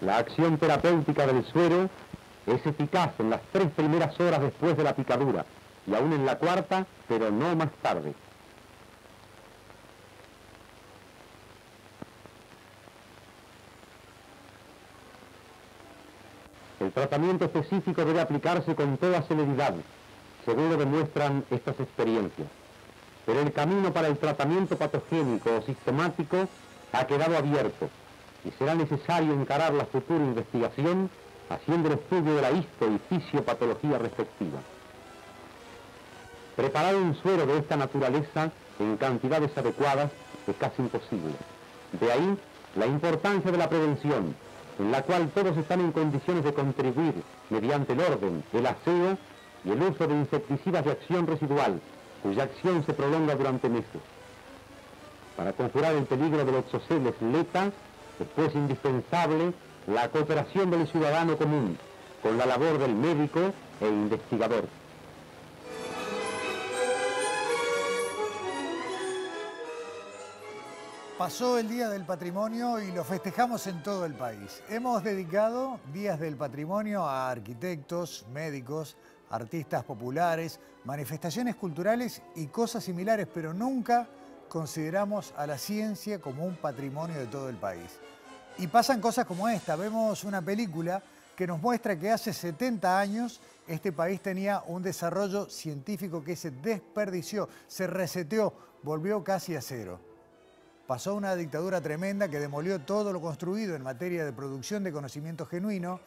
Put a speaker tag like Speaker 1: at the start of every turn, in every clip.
Speaker 1: La acción terapéutica del suero es eficaz en las 3 primeras horas después de la picadura y aún en la 4ª, pero no más tarde. El tratamiento específico debe aplicarse con toda celeridad, según lo demuestran estas experiencias. Pero el camino para el tratamiento patogénico o sistemático ha quedado abierto y será necesario encarar la futura investigación haciendo el estudio de la histo y fisiopatología respectiva. Preparar un suero de esta naturaleza en cantidades adecuadas es casi imposible. De ahí la importancia de la prevención, en la cual todos están en condiciones de contribuir mediante el orden, el aseo y el uso de insecticidas de acción residual, cuya acción se prolonga durante meses. Para conjurar el peligro de los exoceles LETA, es pues indispensable la cooperación del ciudadano común con la labor del médico e investigador.
Speaker 2: Pasó el Día del Patrimonio y lo festejamos en todo el país. Hemos dedicado Días del Patrimonio a arquitectos, médicos, artistas populares, manifestaciones culturales y cosas similares, pero nunca consideramos a la ciencia como un patrimonio de todo el país. Y pasan cosas como esta. Vemos una película que nos muestra que hace 70 años este país tenía un desarrollo científico que se desperdició, se reseteó, volvió casi a cero. Pasó una dictadura tremenda que demolió todo lo construido en materia de producción de conocimiento genuino,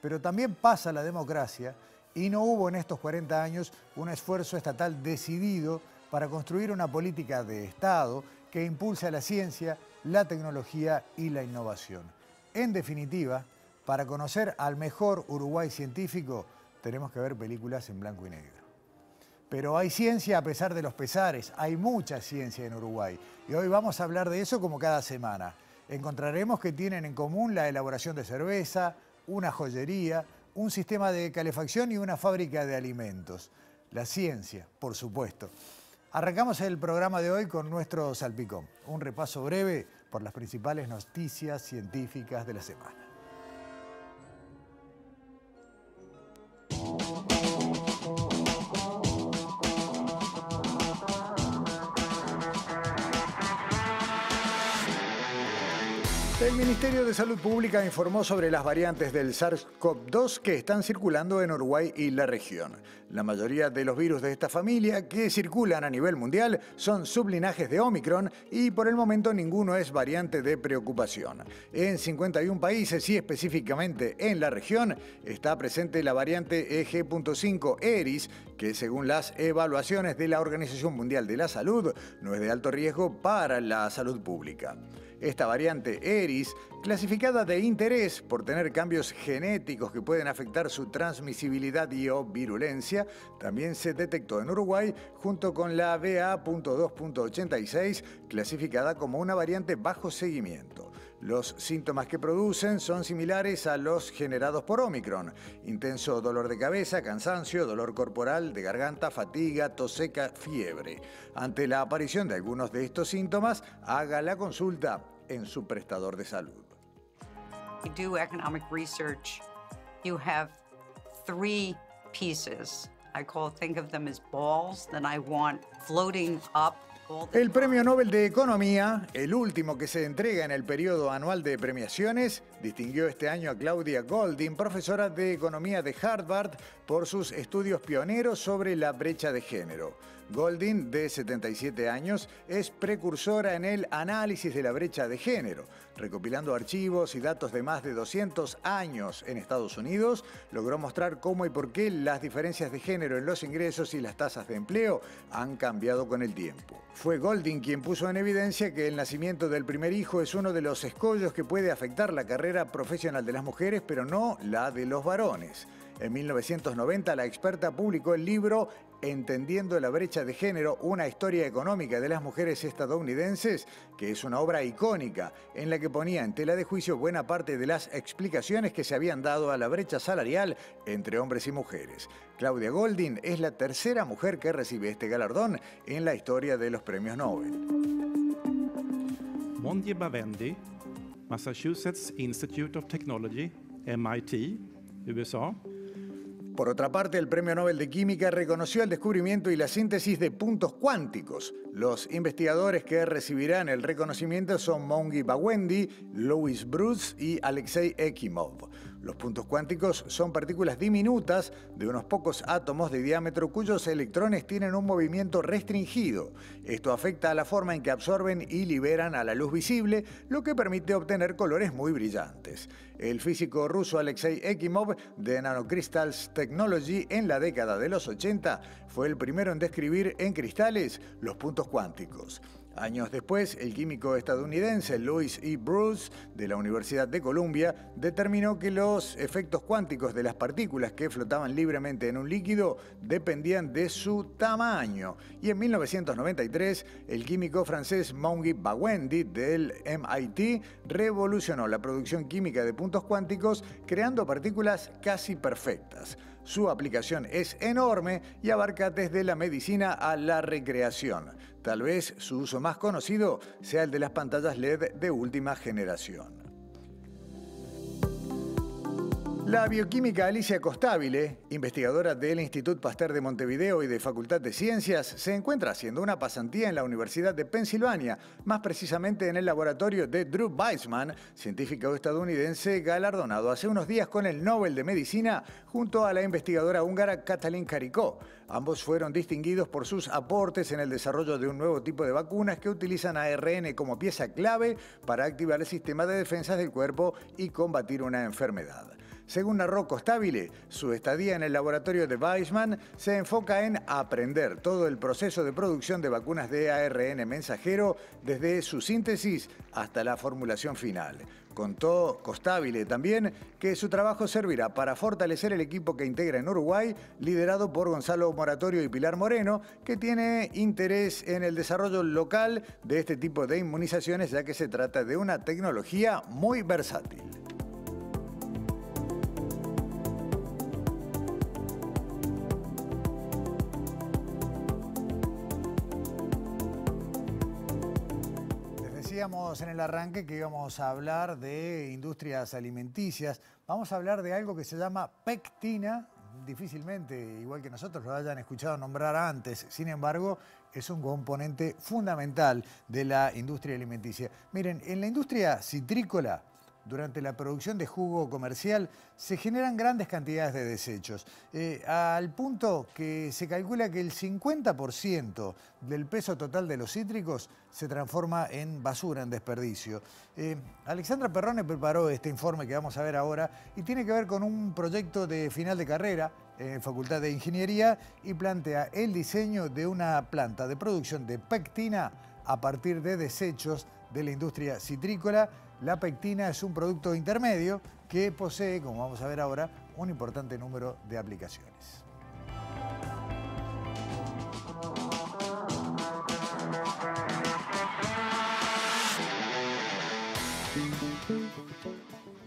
Speaker 2: pero también pasa la democracia y no hubo en estos 40 años un esfuerzo estatal decidido para construir una política de Estado que impulse a la ciencia, la tecnología y la innovación. En definitiva, para conocer al mejor Uruguay científico, tenemos que ver películas en blanco y negro. Pero hay ciencia a pesar de los pesares, hay mucha ciencia en Uruguay. Y hoy vamos a hablar de eso como cada semana. Encontraremos que tienen en común la elaboración de cerveza, una joyería, un sistema de calefacción y una fábrica de alimentos. La ciencia, por supuesto. Arrancamos el programa de hoy con nuestro salpicón. Un repaso breve por las principales noticias científicas de la semana. El Ministerio de Salud Pública informó sobre las variantes del SARS-CoV-2 que están circulando en Uruguay y la región. La mayoría de los virus de esta familia que circulan a nivel mundial son sublinajes de Omicron y por el momento ninguno es variante de preocupación. En 51 países y específicamente en la región está presente la variante EG.5 Eris, que según las evaluaciones de la Organización Mundial de la Salud no es de alto riesgo para la salud pública. Esta variante Eris, clasificada de interés por tener cambios genéticos que pueden afectar su transmisibilidad y o virulencia, también se detectó en Uruguay junto con la BA.2.86, clasificada como una variante bajo seguimiento. Los síntomas que producen son similares a los generados por Omicron: intenso dolor de cabeza, cansancio, dolor corporal, de garganta, fatiga, tos seca, fiebre. Ante la aparición de algunos de estos síntomas, haga la consulta en su prestador de salud.
Speaker 3: You do economic research, you have 3 pieces. Think of them as balls that I want floating up.
Speaker 2: El Premio Nobel de Economía, el último que se entrega en el periodo anual de premiaciones, distinguió este año a Claudia Goldin, profesora de Economía de Harvard, por sus estudios pioneros sobre la brecha de género. Goldin, de 77 años, es precursora en el análisis de la brecha de género. Recopilando archivos y datos de más de 200 años en Estados Unidos, logró mostrar cómo y por qué las diferencias de género en los ingresos y las tasas de empleo han cambiado con el tiempo. Fue Goldin quien puso en evidencia que el nacimiento del primer hijo es uno de los escollos que puede afectar la carrera profesional de las mujeres, pero no la de los varones. En 1990, la experta publicó el libro Entendiendo la brecha de género, una historia económica de las mujeres estadounidenses, que es una obra icónica en la que ponía en tela de juicio buena parte de las explicaciones que se habían dado a la brecha salarial entre hombres y mujeres. Claudia Goldin es la tercera mujer que recibe este galardón en la historia de los premios Nobel.
Speaker 4: Massachusetts Institute of Technology, MIT, USA.
Speaker 2: Por otra parte, el Premio Nobel de Química reconoció el descubrimiento y la síntesis de puntos cuánticos. Los investigadores que recibirán el reconocimiento son Moungi Bawendi, Louis Bruce y Alexei Ekimov. Los puntos cuánticos son partículas diminutas de unos pocos átomos de diámetro cuyos electrones tienen un movimiento restringido. Esto afecta a la forma en que absorben y liberan a la luz visible, lo que permite obtener colores muy brillantes. El físico ruso Alexei Ekimov de Nanocrystals Technology en la década de los 80 fue el primero en describir en cristales los puntos cuánticos. Años después, el químico estadounidense Louis E. Bruce, de la Universidad de Columbia, determinó que los efectos cuánticos de las partículas que flotaban libremente en un líquido dependían de su tamaño. Y en 1993, el químico francés Moungi Bawendi, del MIT, revolucionó la producción química de puntos cuánticos, creando partículas casi perfectas. Su aplicación es enorme y abarca desde la medicina a la recreación. Tal vez su uso más conocido sea el de las pantallas LED de última generación. La bioquímica Alicia Costabile, investigadora del Institut Pasteur de Montevideo y de Facultad de Ciencias, se encuentra haciendo una pasantía en la Universidad de Pensilvania, más precisamente en el laboratorio de Drew Weissman, científico estadounidense galardonado hace unos días con el Nobel de Medicina junto a la investigadora húngara Katalin Karikó. Ambos fueron distinguidos por sus aportes en el desarrollo de un nuevo tipo de vacunas que utilizan ARN como pieza clave para activar el sistema de defensas del cuerpo y combatir una enfermedad. Según narró Costabile, su estadía en el laboratorio de Weissman se enfoca en aprender todo el proceso de producción de vacunas de ARN mensajero desde su síntesis hasta la formulación final. Contó Costabile también que su trabajo servirá para fortalecer el equipo que integra en Uruguay, liderado por Gonzalo Moratorio y Pilar Moreno, que tiene interés en el desarrollo local de este tipo de inmunizaciones, ya que se trata de una tecnología muy versátil. Decíamos en el arranque que íbamos a hablar de industrias alimenticias. Vamos a hablar de algo que se llama pectina. Difícilmente, igual que nosotros, lo hayan escuchado nombrar antes. Sin embargo, es un componente fundamental de la industria alimenticia. Miren, en la industria citrícola, durante la producción de jugo comercial se generan grandes cantidades de desechos, al punto que se calcula que el 50% del peso total de los cítricos se transforma en basura, en desperdicio. Alexandra Perrone preparó este informe que vamos a ver ahora y tiene que ver con un proyecto de final de carrera en Facultad de Ingeniería y plantea el diseño de una planta de producción de pectina a partir de desechos de la industria citrícola. La pectina es un producto intermedio que posee, como vamos a ver ahora, un importante número de aplicaciones.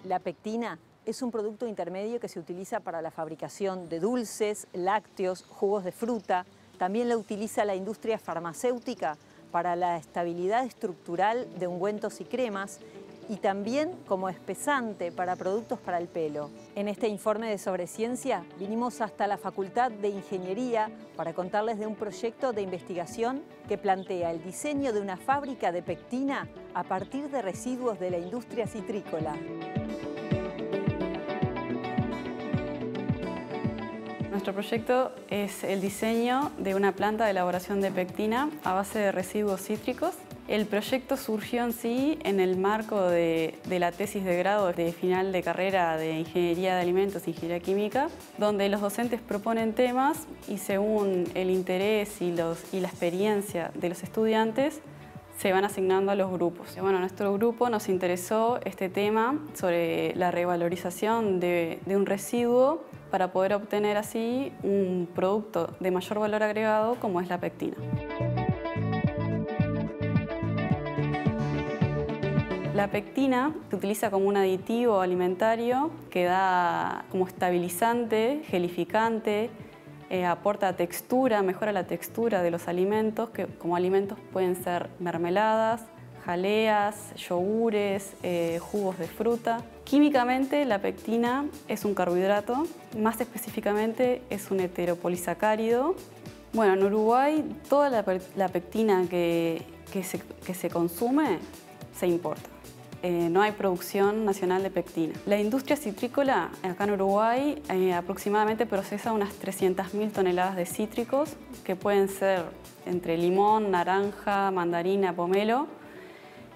Speaker 5: La pectina es un producto intermedio que se utiliza para la fabricación de dulces, lácteos, jugos de fruta. También la utiliza la industria farmacéutica para la estabilidad estructural de ungüentos y cremas y también como espesante para productos para el pelo. En este informe de Sobre Ciencia vinimos hasta la Facultad de Ingeniería para contarles de un proyecto de investigación que plantea el diseño de una fábrica de pectina a partir de residuos de la industria citrícola.
Speaker 6: Nuestro proyecto es el diseño de una planta de elaboración de pectina a base de residuos cítricos. El proyecto surgió en sí en el marco de la tesis de grado de final de carrera de Ingeniería de Alimentos e Ingeniería Química, donde los docentes proponen temas y según el interés y la experiencia de los estudiantes se van asignando a los grupos. Bueno, a nuestro grupo nos interesó este tema sobre la revalorización de un residuo para poder obtener así un producto de mayor valor agregado como es la pectina. La pectina se utiliza como un aditivo alimentario que da como estabilizante, gelificante, aporta textura, mejora la textura de los alimentos, que como alimentos pueden ser mermeladas, jaleas, yogures, jugos de fruta. Químicamente, la pectina es un carbohidrato, más específicamente es un heteropolisacárido. Bueno, en Uruguay toda la pectina que se consume se importa. No hay producción nacional de pectina. La industria citrícola acá en Uruguay aproximadamente procesa unas 300.000 toneladas de cítricos, que pueden ser entre limón, naranja, mandarina, pomelo,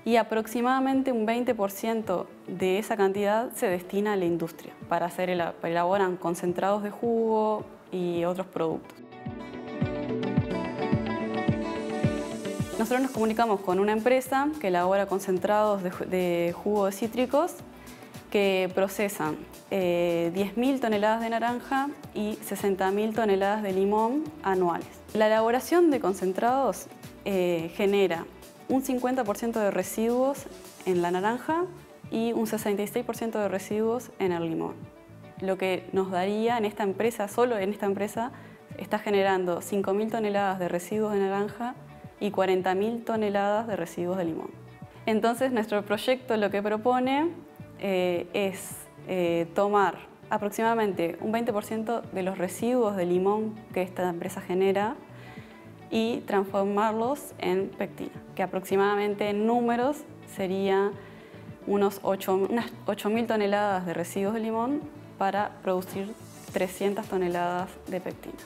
Speaker 6: y aproximadamente un 20% de esa cantidad se destina a la industria para elaboran concentrados de jugo y otros productos. Nosotros nos comunicamos con una empresa que elabora concentrados de jugo de cítricos que procesan 10.000 toneladas de naranja y 60.000 toneladas de limón anuales. La elaboración de concentrados genera un 50% de residuos en la naranja y un 66% de residuos en el limón. Lo que nos daría en esta empresa, solo en esta empresa, está generando 5.000 toneladas de residuos de naranja y 40.000 toneladas de residuos de limón. Entonces, nuestro proyecto lo que propone es tomar aproximadamente un 20% de los residuos de limón que esta empresa genera y transformarlos en pectina, que aproximadamente en números sería unas 8.000 toneladas de residuos de limón para producir 300 toneladas de pectina.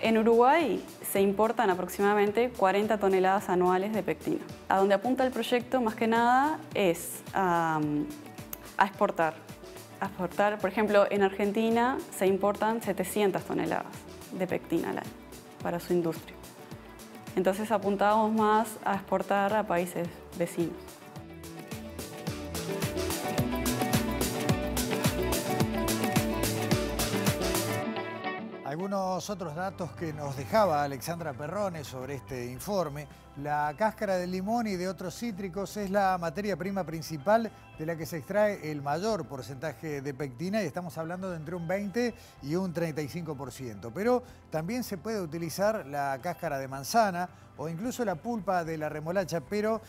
Speaker 6: En Uruguay se importan aproximadamente 40 toneladas anuales de pectina. A donde apunta el proyecto más que nada es a exportar. Por ejemplo, en Argentina se importan 700 toneladas de pectina al año para su industria. Entonces apuntamos más a exportar a países vecinos.
Speaker 2: Algunos otros datos que nos dejaba Alexandra Perrone sobre este informe. La cáscara del limón y de otros cítricos es la materia prima principal de la que se extrae el mayor porcentaje de pectina, y estamos hablando de entre un 20 y un 35%. Pero también se puede utilizar la cáscara de manzana o incluso la pulpa de la remolacha, pero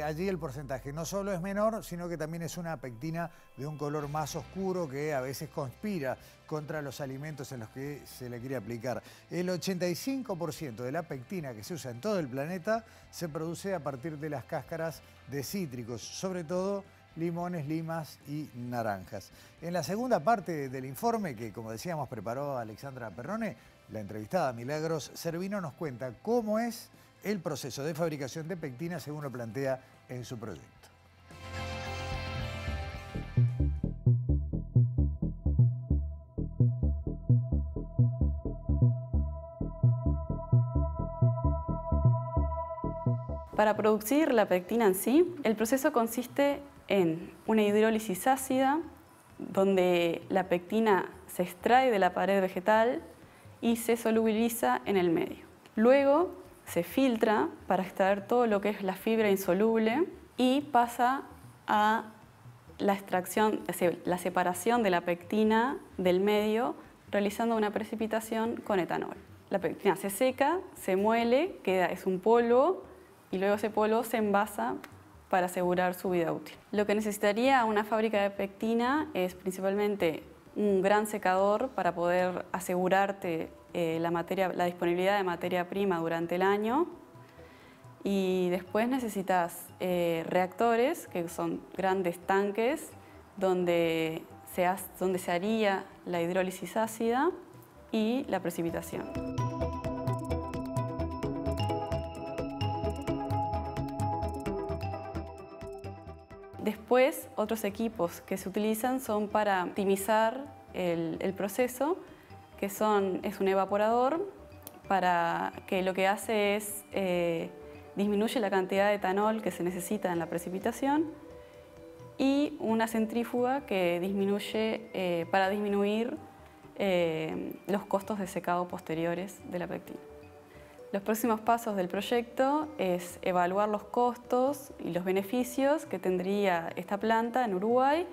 Speaker 2: allí el porcentaje no solo es menor, sino que también es una pectina de un color más oscuro que a veces conspira contra los alimentos en los que se le quiere aplicar. El 85% de la pectina que se usa en todo el planeta se produce a partir de las cáscaras de cítricos, sobre todo limones, limas y naranjas. En la segunda parte del informe, que como decíamos preparó Alexandra Perrone, la entrevistada Milagros Cervino nos cuenta cómo es el proceso de fabricación de pectina según lo plantea en su proyecto.
Speaker 6: Para producir la pectina en sí, el proceso consiste en una hidrólisis ácida, donde la pectina se extrae de la pared vegetal y se solubiliza en el medio. Luego se filtra para extraer todo lo que es la fibra insoluble y pasa a la extracción, la separación de la pectina del medio, realizando una precipitación con etanol. La pectina se seca, se muele, es un polvo, y luego ese polvo se envasa para asegurar su vida útil. Lo que necesitaría una fábrica de pectina es principalmente un gran secador para poder asegurarte la disponibilidad de materia prima durante el año, y después necesitas reactores, que son grandes tanques donde se haría la hidrólisis ácida y la precipitación. Después, otros equipos que se utilizan son para optimizar el proceso, que es un evaporador que lo que hace es disminuye la cantidad de etanol que se necesita en la precipitación, y una centrífuga que disminuye para disminuir los costos de secado posteriores de la pectina. Los próximos pasos del proyecto es evaluar los costos y los beneficios que tendría esta planta en Uruguay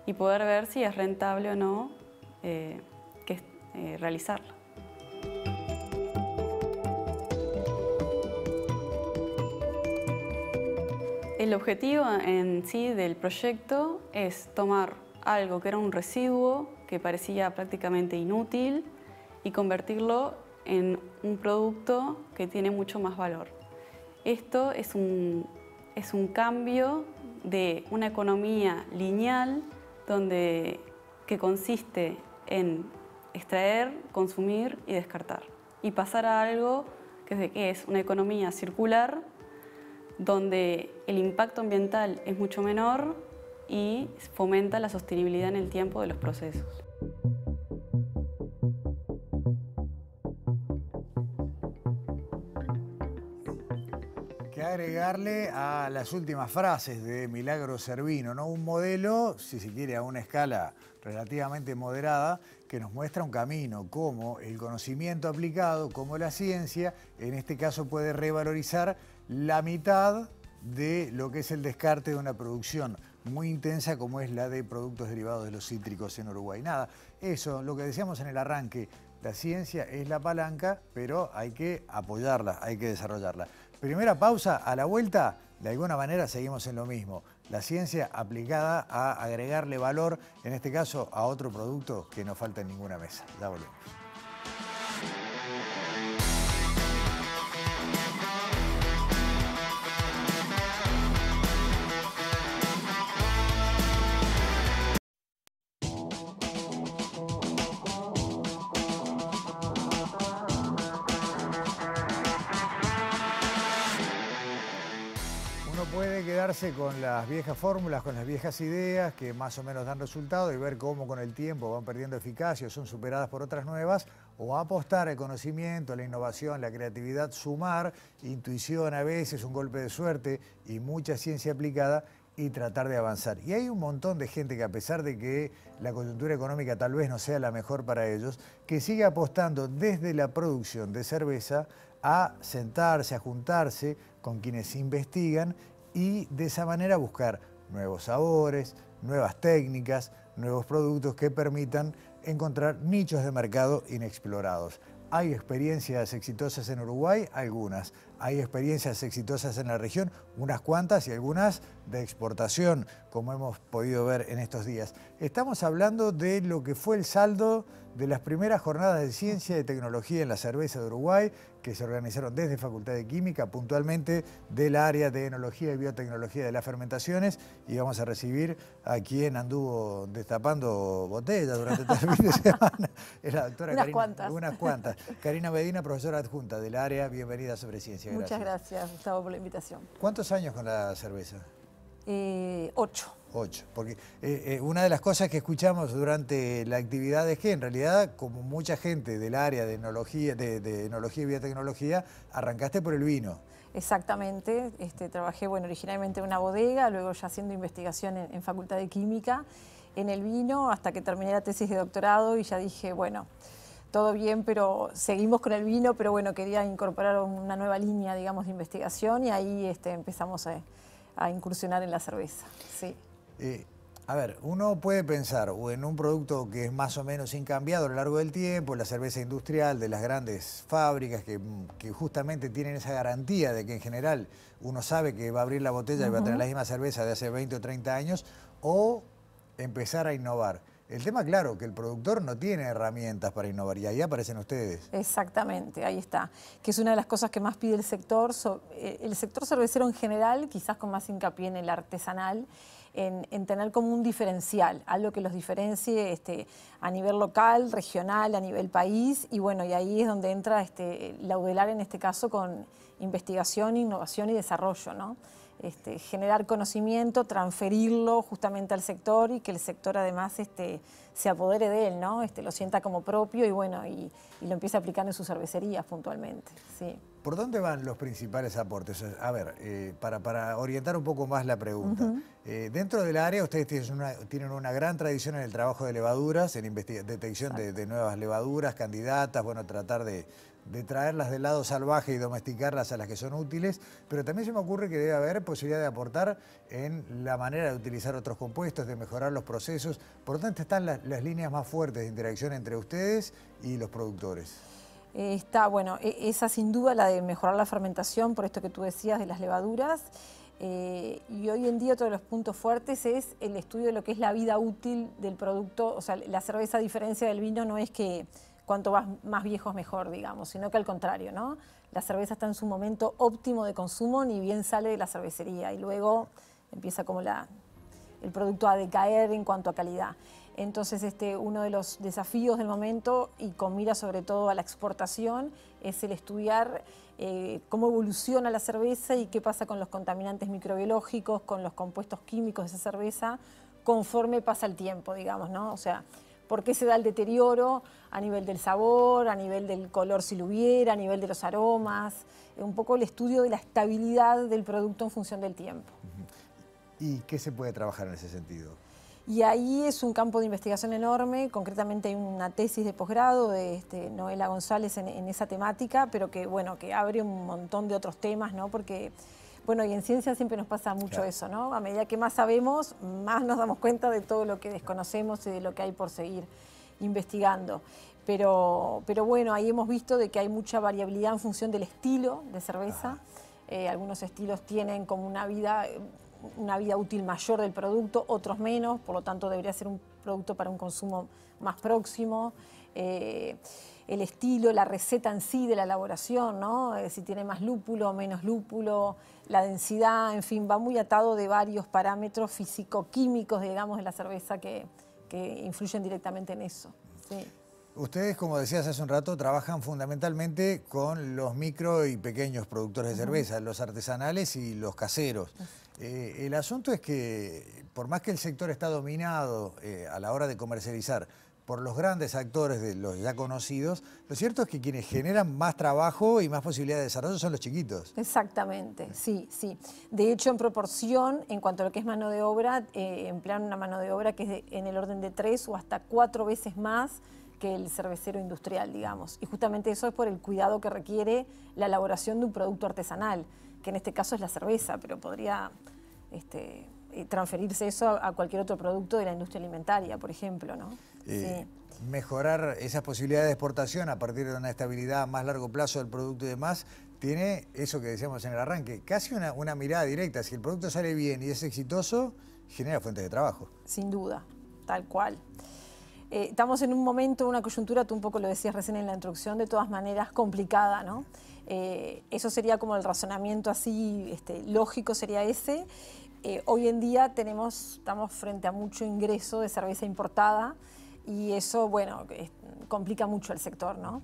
Speaker 6: y poder ver si es rentable o no realizarla. El objetivo en sí del proyecto es tomar algo que era un residuo que parecía prácticamente inútil y convertirlo en un producto que tiene mucho más valor. Esto es un cambio de una economía lineal que consiste en extraer, consumir y descartar. Y pasar a algo que es una economía circular, donde el impacto ambiental es mucho menor y fomenta la sostenibilidad en el tiempo de los procesos.
Speaker 2: Que agregarle a las últimas frases de Milagros Cervino, ¿no? Un modelo, si se quiere, a una escala relativamente moderada, que nos muestra un camino, cómo el conocimiento aplicado, cómo la ciencia, en este caso puede revalorizar la mitad de lo que es el descarte de una producción muy intensa como es la de productos derivados de los cítricos en Uruguay. Nada, eso, lo que decíamos en el arranque, la ciencia es la palanca, pero hay que apoyarla, hay que desarrollarla. Primera pausa, a la vuelta, de alguna manera seguimos en lo mismo. La ciencia aplicada a agregarle valor, en este caso a otro producto que no falta en ninguna mesa. Ya volvemos. Puede quedarse con las viejas fórmulas, con las viejas ideas que más o menos dan resultado y ver cómo con el tiempo van perdiendo eficacia o son superadas por otras nuevas, o apostar al conocimiento, a la innovación, la creatividad, sumar intuición a veces, un golpe de suerte y mucha ciencia aplicada y tratar de avanzar. Y hay un montón de gente que, a pesar de que la coyuntura económica tal vez no sea la mejor para ellos, que sigue apostando desde la producción de cerveza a sentarse, a juntarse con quienes investigan y de esa manera buscar nuevos sabores, nuevas técnicas, nuevos productos que permitan encontrar nichos de mercado inexplorados. ¿Hay experiencias exitosas en Uruguay? Algunas. Hay experiencias exitosas en la región, unas cuantas y algunas de exportación, como hemos podido ver en estos días. Estamos hablando de lo que fue el saldo de las primeras jornadas de ciencia y tecnología en la cerveza de Uruguay, que se organizaron desde Facultad de Química, puntualmente del área de enología y biotecnología de las fermentaciones, y vamos a recibir a quien anduvo destapando botellas durante todo el fin de semana, es la doctora unas cuantas. Karina Medina, profesora adjunta del área. Bienvenida a Sobre Ciencia. Gracias.
Speaker 7: Muchas gracias, Gustavo, por la invitación.
Speaker 2: ¿Cuántos años con la cerveza?
Speaker 7: 8.
Speaker 2: 8, porque una de las cosas que escuchamos durante la actividad es que en realidad, como mucha gente del área de enología, de enología y biotecnología, arrancaste por el vino.
Speaker 7: Exactamente, trabajé originalmente en una bodega, luego ya haciendo investigación en Facultad de Química, en el vino, hasta que terminé la tesis de doctorado y ya dije, bueno, todo bien, pero seguimos con el vino, pero bueno, quería incorporar una nueva línea, digamos, de investigación y ahí empezamos a incursionar en la cerveza, sí.
Speaker 2: A ver, uno puede pensar en un producto que es más o menos incambiado a lo largo del tiempo, la cerveza industrial de las grandes fábricas que justamente tienen esa garantía de que en general uno sabe que va a abrir la botella y va a tener la misma cerveza de hace 20 o 30 años, o empezar a innovar. El tema, claro, que el productor no tiene herramientas para innovar y ahí aparecen ustedes.
Speaker 7: Exactamente, ahí está. Que es una de las cosas que más pide el sector cervecero en general, quizás con más hincapié en el artesanal, en tener como un diferencial, algo que los diferencie a nivel local, regional, a nivel país, y bueno, y ahí es donde entra Laudelar en este caso con investigación, innovación y desarrollo, ¿no? Generar conocimiento, transferirlo justamente al sector y que el sector además se apodere de él, ¿no? Lo sienta como propio y bueno, y lo empiece a aplicar en sus cervecerías puntualmente, sí.
Speaker 2: ¿Por dónde van los principales aportes? A ver, para orientar un poco más la pregunta. Dentro del área ustedes tienen una gran tradición en el trabajo de levaduras, en detección de nuevas levaduras, candidatas, bueno, tratar de traerlas del lado salvaje y domesticarlas a las que son útiles, pero también se me ocurre que debe haber posibilidad de aportar en la manera de utilizar otros compuestos, de mejorar los procesos. ¿Por dónde están las líneas más fuertes de interacción entre ustedes y los productores?
Speaker 7: Esa sin duda la de mejorar la fermentación, por esto que tú decías de las levaduras. Y hoy en día otro de los puntos fuertes es el estudio de lo que es la vida útil del producto. O sea, la cerveza, a diferencia del vino, no es que cuanto más viejo es mejor, digamos, sino que al contrario, ¿no? La cerveza está en su momento óptimo de consumo, ni bien sale de la cervecería, y luego empieza como el producto a decaer en cuanto a calidad. Entonces, uno de los desafíos del momento, y con mira sobre todo a la exportación, es el estudiar cómo evoluciona la cerveza y qué pasa con los contaminantes microbiológicos, con los compuestos químicos de esa cerveza, conforme pasa el tiempo, digamos, ¿no? O sea, por qué se da el deterioro a nivel del sabor, a nivel del color si lo hubiera, a nivel de los aromas, un poco el estudio de la estabilidad del producto en función del tiempo.
Speaker 2: ¿Y qué se puede trabajar en ese sentido?
Speaker 7: Y ahí es un campo de investigación enorme. Concretamente hay una tesis de posgrado de Noela González en esa temática, pero que, bueno, que abre un montón de otros temas, ¿no? Porque, bueno, y en ciencia siempre nos pasa mucho
Speaker 2: claro.
Speaker 7: eso, ¿no? A medida que más sabemos, más nos damos cuenta de todo lo que desconocemos y de lo que hay por seguir investigando. Pero bueno, ahí hemos visto de que hay mucha variabilidad en función del estilo de cerveza. Algunos estilos tienen como una vida útil mayor del producto, otros menos, por lo tanto debería ser un producto para un consumo más próximo. El estilo, la receta en sí de la elaboración, ¿no? Si tiene más lúpulo o menos lúpulo, la densidad, en fin, va muy atado de varios parámetros físico-químicos, digamos, de la cerveza que influyen directamente en eso. Sí.
Speaker 2: Ustedes, como decías hace un rato, trabajan fundamentalmente con los micro y pequeños productores de cerveza, los artesanales y los caseros. El asunto es que, por más que el sector está dominado a la hora de comercializar por los grandes actores de los ya conocidos, lo cierto es que quienes generan más trabajo y más posibilidades de desarrollo son los chiquitos.
Speaker 7: Exactamente, sí, sí. De hecho, en proporción, en cuanto a lo que es mano de obra, emplean una mano de obra que es en el orden de 3 o hasta 4 veces más que el cervecero industrial, digamos. Y justamente eso es por el cuidado que requiere la elaboración de un producto artesanal, que en este caso es la cerveza, pero podría transferirse eso a cualquier otro producto de la industria alimentaria, por ejemplo, ¿no? Sí.
Speaker 2: Mejorar esas posibilidades de exportación a partir de una estabilidad a más largo plazo del producto y demás, tiene eso que decíamos en el arranque, casi una mirada directa. Si el producto sale bien y es exitoso, genera fuentes de trabajo.
Speaker 7: Sin duda, tal cual. Estamos en un momento, una coyuntura, tú un poco lo decías recién en la introducción, de todas maneras complicada, ¿no? Eso sería como el razonamiento así lógico, sería ese. Hoy en día estamos frente a mucho ingreso de cerveza importada y eso, bueno, complica mucho el sector, ¿no?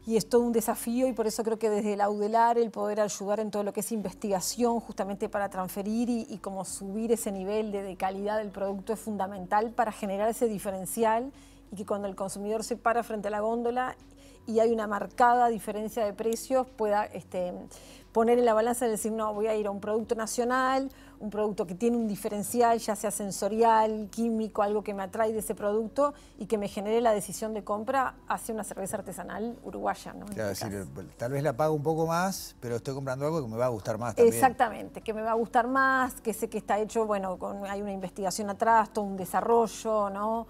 Speaker 7: Y es todo un desafío y por eso creo que desde la UDELAR el poder ayudar en todo lo que es investigación justamente para transferir y como subir ese nivel de calidad del producto es fundamental para generar ese diferencial y que cuando el consumidor se para frente a la góndola y hay una marcada diferencia de precios pueda poner en la balanza y decir, no, voy a ir a un producto nacional, un producto que tiene un diferencial, ya sea sensorial, químico, algo que me atrae de ese producto y que me genere la decisión de compra hacia una cerveza artesanal uruguaya, ¿no?
Speaker 2: Claro, decir, tal vez la pago un poco más, pero estoy comprando algo que me va a gustar más también.
Speaker 7: Exactamente, que me va a gustar más, que sé que está hecho, bueno, hay una investigación atrás, todo un desarrollo, ¿no?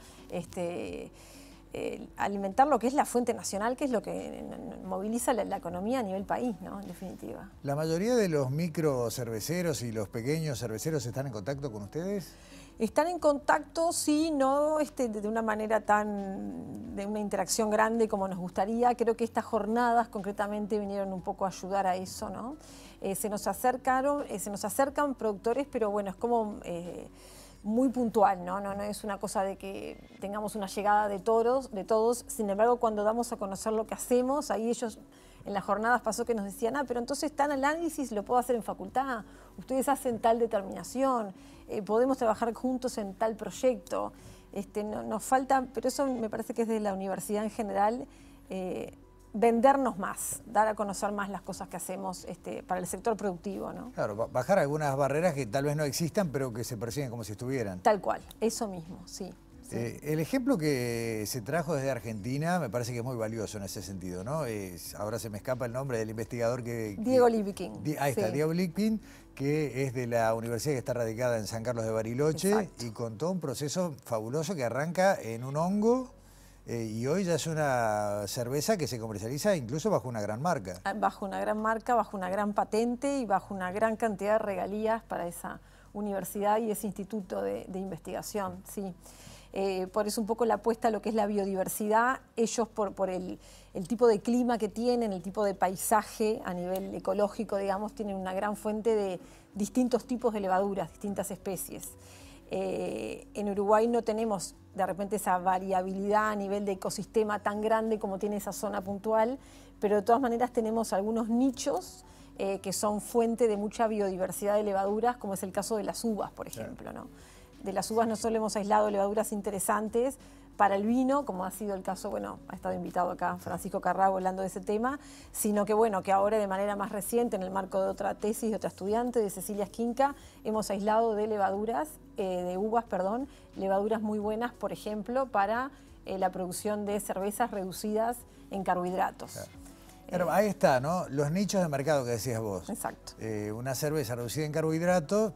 Speaker 7: Alimentar lo que es la fuente nacional, que es lo que moviliza la economía a nivel país, ¿no? En definitiva.
Speaker 2: ¿La mayoría de los micro cerveceros y los pequeños cerveceros están en contacto con ustedes?
Speaker 7: Están en contacto, sí, no de una manera de una interacción grande como nos gustaría. Creo que estas jornadas concretamente vinieron un poco a ayudar a eso, ¿no? Se nos acercan productores, pero bueno, es como muy puntual, ¿no? No es una cosa de que tengamos una llegada de todos. Sin embargo, cuando damos a conocer lo que hacemos, ahí ellos en las jornadas pasó que nos decían, pero entonces tal análisis lo puedo hacer en facultad, ustedes hacen tal determinación, podemos trabajar juntos en tal proyecto. Nos falta, pero eso me parece que es de la universidad en general, vendernos más, dar a conocer más las cosas que hacemos para el sector productivo, ¿no?
Speaker 2: Claro, bajar algunas barreras que tal vez no existan, pero que se perciben como si estuvieran.
Speaker 7: Tal cual, eso mismo, sí.
Speaker 2: El ejemplo que se trajo desde Argentina me parece que es muy valioso en ese sentido, ¿no? Ahora se me escapa el nombre del investigador que...
Speaker 7: Diego Libeskind.
Speaker 2: Ahí está, Diego Libeskind, que es de la universidad que está radicada en San Carlos de Bariloche. Exacto. Y contó un proceso fabuloso que arranca en un hongo Y hoy ya es una cerveza que se comercializa incluso bajo una gran marca.
Speaker 7: Bajo una gran marca, bajo una gran patente y bajo una gran cantidad de regalías para esa universidad y ese instituto de investigación, sí. Por eso un poco la apuesta a lo que es la biodiversidad, ellos por el tipo de clima que tienen, el tipo de paisaje a nivel ecológico, digamos, tienen una gran fuente de distintos tipos de levaduras, distintas especies. En Uruguay no tenemos de repente esa variabilidad a nivel de ecosistema tan grande como tiene esa zona puntual, pero de todas maneras tenemos algunos nichos que son fuente de mucha biodiversidad de levaduras, como es el caso de las uvas, por ejemplo, ¿no? De las uvas no solo hemos aislado levaduras interesantes para el vino, como ha sido el caso, bueno, ha estado invitado acá Francisco Carrao hablando de ese tema, sino que bueno, que ahora de manera más reciente, en el marco de otra tesis de otra estudiante, de Cecilia Esquinca, hemos aislado de levaduras, de uvas, perdón, levaduras muy buenas, por ejemplo, para la producción de cervezas reducidas en carbohidratos.
Speaker 2: Claro. Pero ahí está, ¿no? Los nichos de mercado que decías vos.
Speaker 7: Exacto.
Speaker 2: Una cerveza reducida en carbohidratos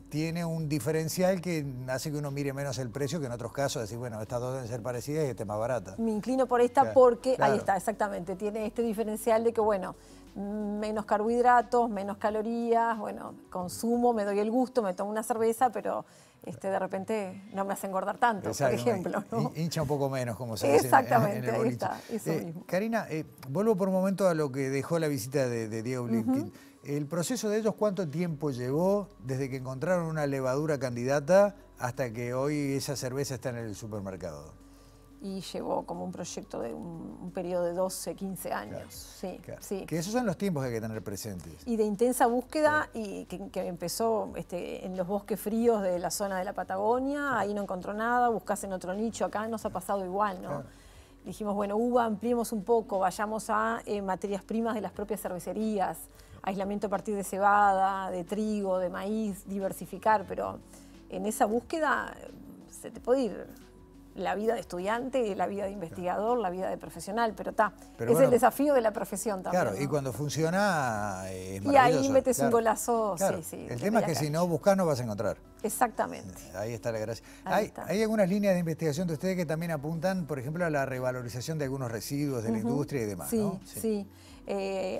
Speaker 2: tiene un diferencial que hace que uno mire menos el precio que en otros casos, decir, bueno, estas dos deben ser parecidas y esta es más barata.
Speaker 7: Me inclino por esta
Speaker 2: Claro,
Speaker 7: porque,
Speaker 2: claro.
Speaker 7: ahí está, exactamente, tiene este diferencial de que, bueno, menos carbohidratos, menos calorías, bueno, consumo, me doy el gusto, me tomo una cerveza, pero de repente no me hace engordar tanto,
Speaker 2: Exacto,
Speaker 7: por ejemplo, ¿no?
Speaker 2: Hincha un poco menos, como se dice
Speaker 7: Exactamente,
Speaker 2: en el
Speaker 7: ahí
Speaker 2: boliche.
Speaker 7: está, eso mismo.
Speaker 2: Karina, vuelvo por un momento a lo que dejó la visita de Diego Blinkin. ¿El proceso de ellos cuánto tiempo llevó desde que encontraron una levadura candidata hasta que hoy esa cerveza está en el supermercado?
Speaker 7: Y llevó como un proyecto de un periodo de 12, 15 años,
Speaker 2: Claro,
Speaker 7: sí,
Speaker 2: claro.
Speaker 7: sí.
Speaker 2: Que esos son los tiempos que hay que tener presentes.
Speaker 7: Y de intensa búsqueda, y que empezó en los bosques fríos de la zona de la Patagonia, ahí no encontró nada, buscás en otro nicho, acá nos ha pasado igual, ¿no?
Speaker 2: Claro.
Speaker 7: Dijimos, bueno, uva, ampliemos un poco, vayamos a materias primas de las propias cervecerías, aislamiento a partir de cebada, de trigo, de maíz, diversificar, pero en esa búsqueda se te puede ir la vida de estudiante, la vida de investigador, la vida de profesional, pero está. Es
Speaker 2: bueno,
Speaker 7: el desafío de la profesión también.
Speaker 2: Claro,
Speaker 7: ¿no?
Speaker 2: y cuando funciona es
Speaker 7: Y
Speaker 2: maravilloso.
Speaker 7: ahí metes un
Speaker 2: claro.
Speaker 7: golazo,
Speaker 2: Claro.
Speaker 7: sí, sí.
Speaker 2: El tema es que si no buscas no vas a encontrar.
Speaker 7: Exactamente.
Speaker 2: Ahí está la gracia.
Speaker 7: Ahí está.
Speaker 2: Hay algunas líneas de investigación de ustedes que también apuntan, por ejemplo, a la revalorización de algunos residuos de la industria y demás,
Speaker 7: Sí,
Speaker 2: ¿no?
Speaker 7: sí.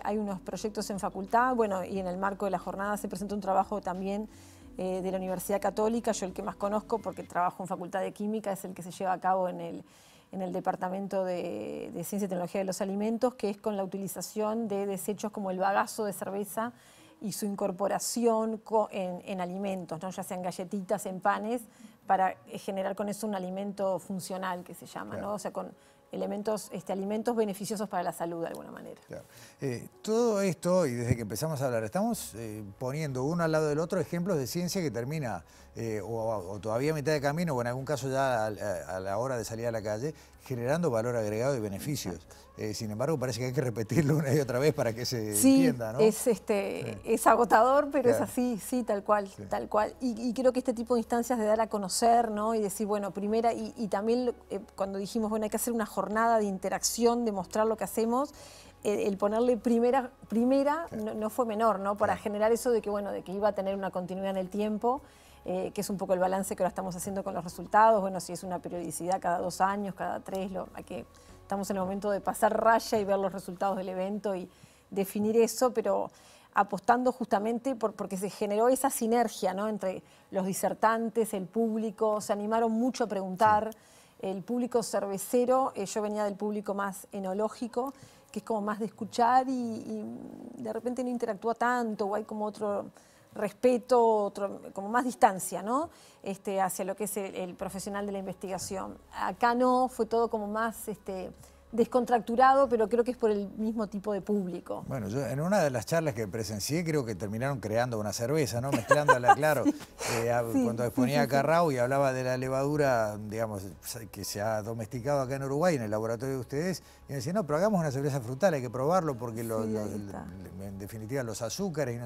Speaker 7: Hay unos proyectos en facultad, bueno, y en el marco de la jornada se presentó un trabajo también de la Universidad Católica, yo el que más conozco porque trabajo en Facultad de Química, es el que se lleva a cabo en el Departamento de Ciencia y Tecnología de los Alimentos, que es con la utilización de desechos como el bagazo de cerveza y su incorporación en alimentos, ¿no? Ya sean galletitas, en panes, para generar con eso un alimento funcional, que se llama,
Speaker 2: Claro.
Speaker 7: ¿no? O sea, con alimentos beneficiosos para la salud de alguna manera.
Speaker 2: Claro. Todo esto, y desde que empezamos a hablar, estamos poniendo uno al lado del otro ejemplos de ciencia que termina o todavía a mitad de camino, o en algún caso ya a la hora de salir a la calle, generando valor agregado y beneficios. Sin embargo, parece que hay que repetirlo una y otra vez para que se entienda, ¿no?
Speaker 7: Es agotador, pero
Speaker 2: Claro.
Speaker 7: es así, sí, tal cual, tal cual. Y creo que este tipo de instancias de dar a conocer, ¿no? Y decir, bueno, primera, y también cuando dijimos, bueno, hay que hacer una jornada de interacción, de mostrar lo que hacemos, el ponerle primera no fue menor, ¿no? Para generar eso de que, bueno, de que iba a tener una continuidad en el tiempo, que es un poco el balance que ahora estamos haciendo con los resultados. Bueno, si es una periodicidad cada 2 años, cada 3, estamos en el momento de pasar raya y ver los resultados del evento y definir eso, pero apostando justamente porque se generó esa sinergia, ¿no? Entre los disertantes, el público, se animaron mucho a preguntar. Sí. El público cervecero, yo venía del público más enológico, que es como más de escuchar y de repente no interactúa tanto, o hay como otro respeto, como más distancia, ¿no? Hacia lo que es el profesional de la investigación. Acá no, fue todo como más descontracturado, pero creo que es por el mismo tipo de público.
Speaker 2: Bueno, yo en una de las charlas que presencié creo que terminaron creando una cerveza, ¿no? Mezclándola, claro, cuando exponía a Carrao y hablaba de la levadura, digamos, que se ha domesticado acá en Uruguay, en el laboratorio de ustedes, y me decía, no, pero hagamos una cerveza frutal, hay que probarlo porque en definitiva los azúcares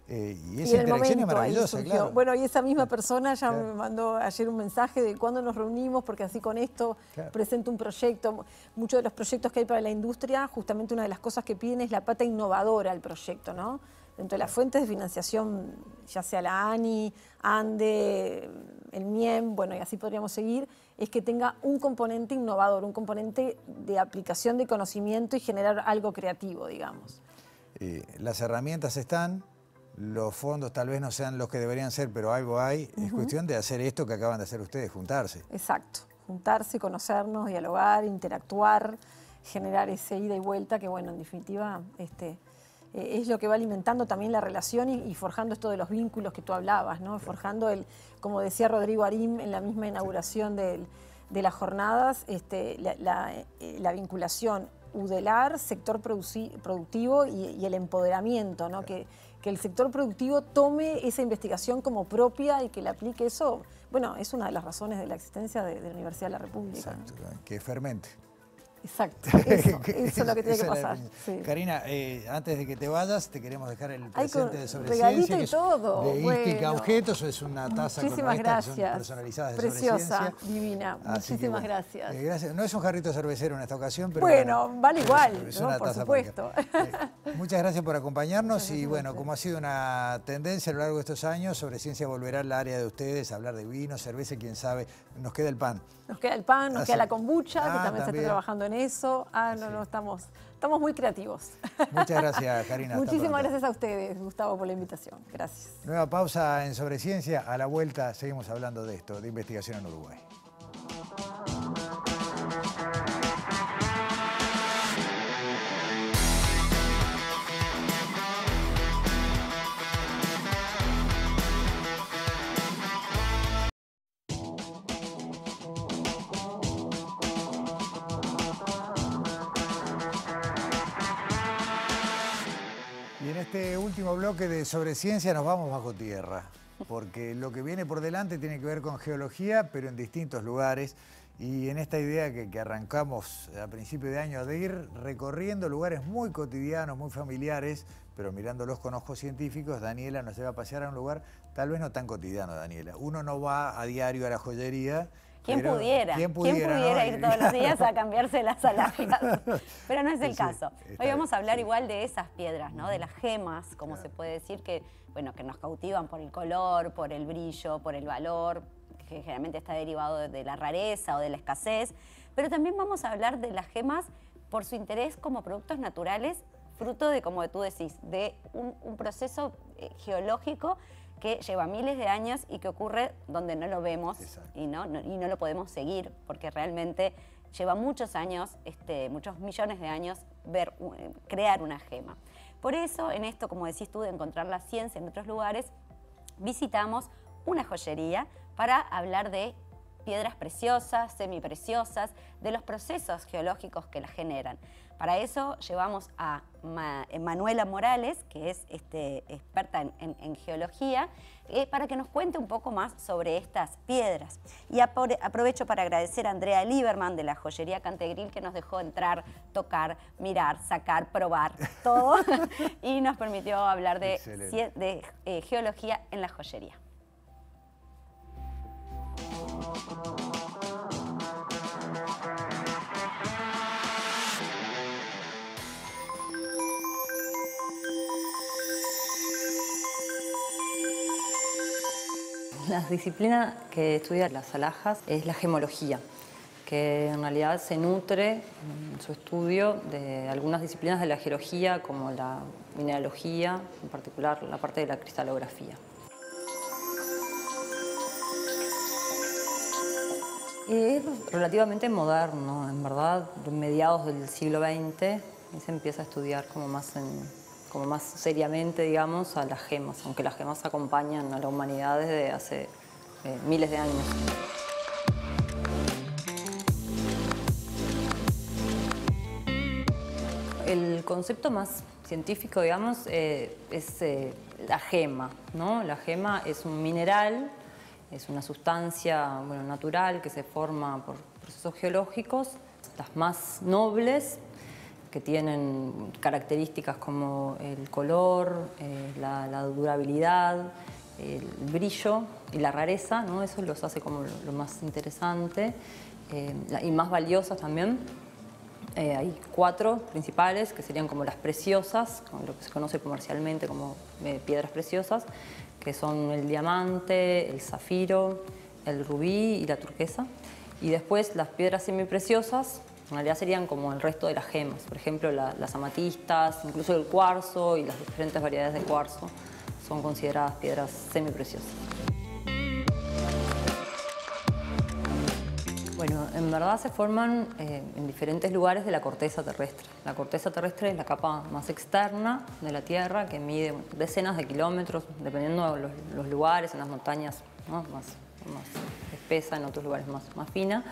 Speaker 2: y esa interacción es maravillosa, claro.
Speaker 7: Bueno, y esa misma persona ya me mandó ayer un mensaje de cuándo nos reunimos, porque así con esto presento un proyecto. Muchos de los proyectos que hay para la industria, justamente una de las cosas que piden es la pata innovadora al proyecto, ¿no? dentro de las fuentes de financiación, ya sea la ANI, ANDE, el MIEM, bueno, y así podríamos seguir, es que tenga un componente innovador, un componente de aplicación de conocimiento y generar algo creativo, digamos.
Speaker 2: Las herramientas están, los fondos tal vez no sean los que deberían ser, pero algo hay. Es cuestión de hacer esto que acaban de hacer ustedes, juntarse.
Speaker 7: Exacto, juntarse, conocernos, dialogar, interactuar, generar ese ida y vuelta que, bueno, en definitiva, es lo que va alimentando también la relación y forjando esto de los vínculos que tú hablabas, ¿no? Forjando, como decía Rodrigo Arim en la misma inauguración de las jornadas, la vinculación UDELAR, sector productivo y el empoderamiento, ¿no? Que el sector productivo tome esa investigación como propia y que le aplique eso. Bueno, es una de las razones de la existencia de la Universidad de la República.
Speaker 2: Exacto, ¿no? Que fermente.
Speaker 7: Exacto, eso es lo que tiene que pasar. Sí.
Speaker 2: Karina, antes de que te vayas, te queremos dejar el presente de
Speaker 7: regalito
Speaker 2: Sobreciencia.
Speaker 7: y todo.
Speaker 2: De Ística Objetos, es una taza como esta, son personalizadas de
Speaker 7: Preciosa,
Speaker 2: Sobreciencia.
Speaker 7: divina.
Speaker 2: Así
Speaker 7: Muchísimas
Speaker 2: que,
Speaker 7: gracias.
Speaker 2: Gracias. No es un jarrito cervecero en esta ocasión, pero
Speaker 7: bueno, vale igual,
Speaker 2: es
Speaker 7: ¿no?
Speaker 2: una
Speaker 7: Por
Speaker 2: taza
Speaker 7: supuesto.
Speaker 2: Muchas gracias por acompañarnos y bueno, como ha sido una tendencia a lo largo de estos años, Sobreciencia volverá al área de ustedes a hablar de vino, cerveza y quién sabe, nos queda el pan.
Speaker 7: Nos queda el pan, nos queda la kombucha, que también se está trabajando en eso. Estamos muy creativos.
Speaker 2: Muchas gracias, Karina.
Speaker 7: Muchísimas gracias a ustedes, Gustavo, por la invitación. Gracias.
Speaker 2: Nueva pausa en Sobreciencia. A la vuelta seguimos hablando de esto, de investigación en Uruguay. Y en este último bloque de Sobreciencia nos vamos bajo tierra, porque lo que viene por delante tiene que ver con geología, pero en distintos lugares. Y en esta idea que arrancamos a principio de año de ir recorriendo lugares muy cotidianos, muy familiares, pero mirándolos con ojos científicos, Daniela nos lleva a pasear a un lugar tal vez no tan cotidiano, Daniela. Uno no va a diario a la joyería.
Speaker 8: ¿Quién pudiera ¿no? Ir todos los días a cambiarse las alhajas? Pero no es el caso. Hoy vamos a hablar igual de esas piedras, ¿no? De las gemas, como se puede decir, que nos cautivan por el color, por el brillo, por el valor, que generalmente está derivado de la rareza o de la escasez. Pero también vamos a hablar de las gemas por su interés como productos naturales, fruto de, como tú decís, de un proceso geológico que lleva miles de años y que ocurre donde no lo vemos y no lo podemos seguir, porque realmente lleva muchos años, muchos millones de años, crear una gema. Por eso, en esto, como decís tú, de encontrar la ciencia en otros lugares, visitamos una joyería para hablar de piedras preciosas, semipreciosas, de los procesos geológicos que las generan. Para eso llevamos a Manuela Morales, que es experta en geología, para que nos cuente un poco más sobre estas piedras. Y aprovecho para agradecer a Andrea Lieberman de la joyería Cantegril, que nos dejó entrar, tocar, mirar, sacar, probar, todo, y nos permitió hablar de geología en la joyería.
Speaker 9: La disciplina que estudia las alhajas es la gemología, que en realidad se nutre en su estudio de algunas disciplinas de la geología, como la mineralogía, en particular la parte de la cristalografía. Es relativamente moderno, en verdad, mediados del siglo XX, y se empieza a estudiar como más seriamente, digamos, a las gemas, aunque las gemas acompañan a la humanidad desde hace miles de años. El concepto más científico, digamos, es la gema, ¿no? La gema es un mineral, es una sustancia natural que se forma por procesos geológicos, las más nobles, que tienen características como el color, la durabilidad, el brillo y la rareza, ¿no? Eso los hace como lo más interesante y más valiosas también. Hay 4 principales, que serían como las preciosas, lo que se conoce comercialmente como piedras preciosas, que son el diamante, el zafiro, el rubí y la turquesa. Y después las piedras semipreciosas, en realidad serían como el resto de las gemas. Por ejemplo, las amatistas, incluso el cuarzo y las diferentes variedades de cuarzo son consideradas piedras semipreciosas. Bueno, en verdad se forman en diferentes lugares de la corteza terrestre. La corteza terrestre es la capa más externa de la Tierra, que mide decenas de kilómetros, dependiendo de los lugares, en las montañas, ¿no? más espesa, en otros lugares más fina,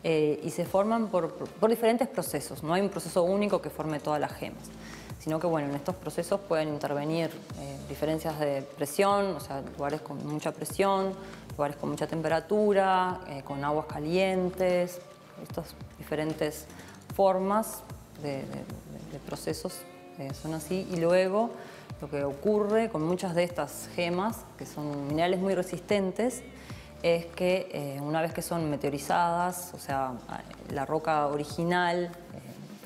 Speaker 9: y se forman por diferentes procesos. No hay un proceso único que forme todas las gemas, sino que bueno, en estos procesos pueden intervenir diferencias de presión, o sea, lugares con mucha presión, lugares con mucha temperatura, con aguas calientes. Estas diferentes formas de procesos son así. Y luego lo que ocurre con muchas de estas gemas, que son minerales muy resistentes, es que una vez que son meteorizadas, o sea, la roca original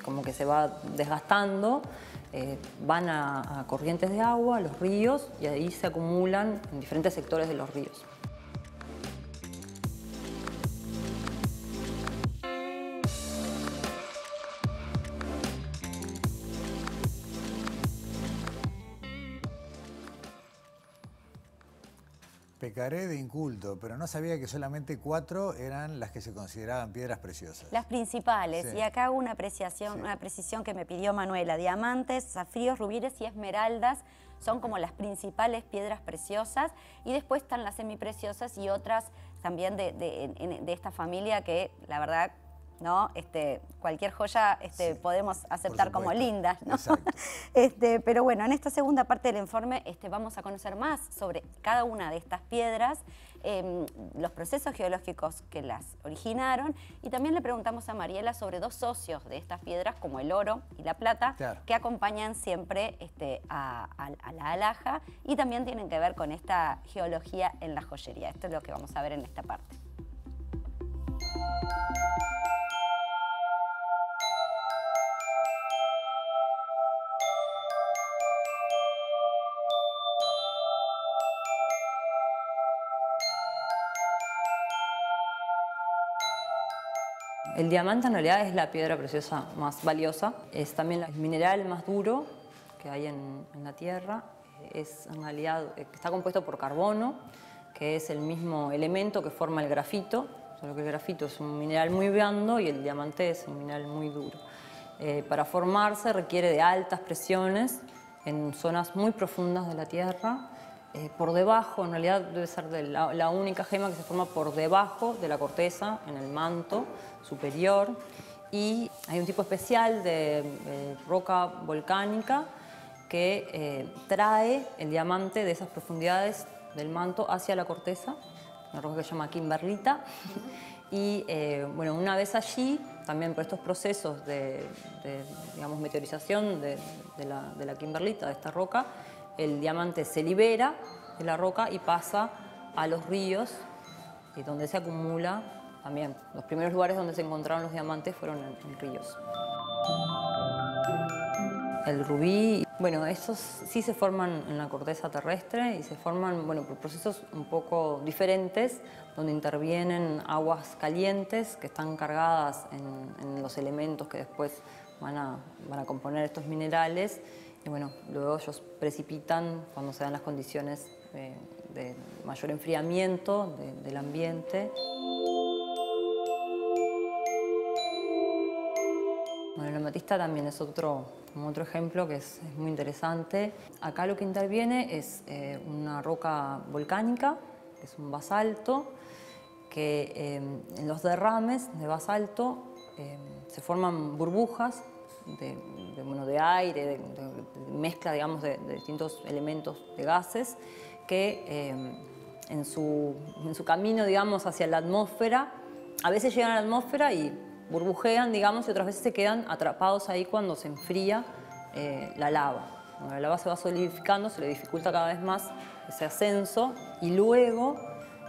Speaker 9: como que se va desgastando, van a corrientes de agua, a los ríos, y ahí se acumulan en diferentes sectores de los ríos.
Speaker 2: Pecaré de inculto, pero no sabía que solamente 4 eran las que se consideraban piedras preciosas.
Speaker 8: Las principales,
Speaker 2: Sí.
Speaker 8: y acá hago una apreciación, una precisión que me pidió Manuela. Diamantes, zafíos, rubíes y esmeraldas son como las principales piedras preciosas, y después están las semipreciosas y otras también de esta familia que la verdad, ¿no? Cualquier joya sí, podemos aceptar como lindas, ¿no? Pero bueno, en esta segunda parte del informe vamos a conocer más sobre cada una de estas piedras, los procesos geológicos que las originaron, y también le preguntamos a Mariela sobre 2 socios de estas piedras, como el oro y la plata, claro, que acompañan siempre a la alhaja, y también tienen que ver con esta geología en la joyería. Esto es lo que vamos a ver en esta parte.
Speaker 9: El diamante en realidad es la piedra preciosa más valiosa, es también el mineral más duro que hay en la Tierra. Es en realidad, está compuesto por carbono, que es el mismo elemento que forma el grafito, solo que el grafito es un mineral muy blando y el diamante es un mineral muy duro. Para formarse requiere de altas presiones en zonas muy profundas de la Tierra. Por debajo, en realidad debe ser la única gema que se forma por debajo de la corteza, en el manto superior. Y hay un tipo especial de roca volcánica que trae el diamante de esas profundidades del manto hacia la corteza, una roca que se llama kimberlita. Y bueno, una vez allí, también por estos procesos de digamos, meteorización de la kimberlita, de esta roca, el diamante se libera de la roca y pasa a los ríos, y donde se acumula también. Los primeros lugares donde se encontraron los diamantes fueron en ríos. El rubí, bueno, estos sí se forman en la corteza terrestre y se forman, bueno, por procesos un poco diferentes, donde intervienen aguas calientes que están cargadas en los elementos que después van a componer estos minerales. Y bueno, luego ellos precipitan cuando se dan las condiciones de mayor enfriamiento del ambiente. Bueno, la amatista también es otro ejemplo que es muy interesante. Acá lo que interviene es una roca volcánica, que es un basalto, que en los derrames de basalto se forman burbujas de aire, de mezcla, digamos, de distintos elementos de gases que en su camino, digamos, hacia la atmósfera, a veces llegan a la atmósfera y burbujean, digamos, y otras veces se quedan atrapados ahí cuando se enfría la lava. Cuando la lava se va solidificando, se le dificulta cada vez más ese ascenso, y luego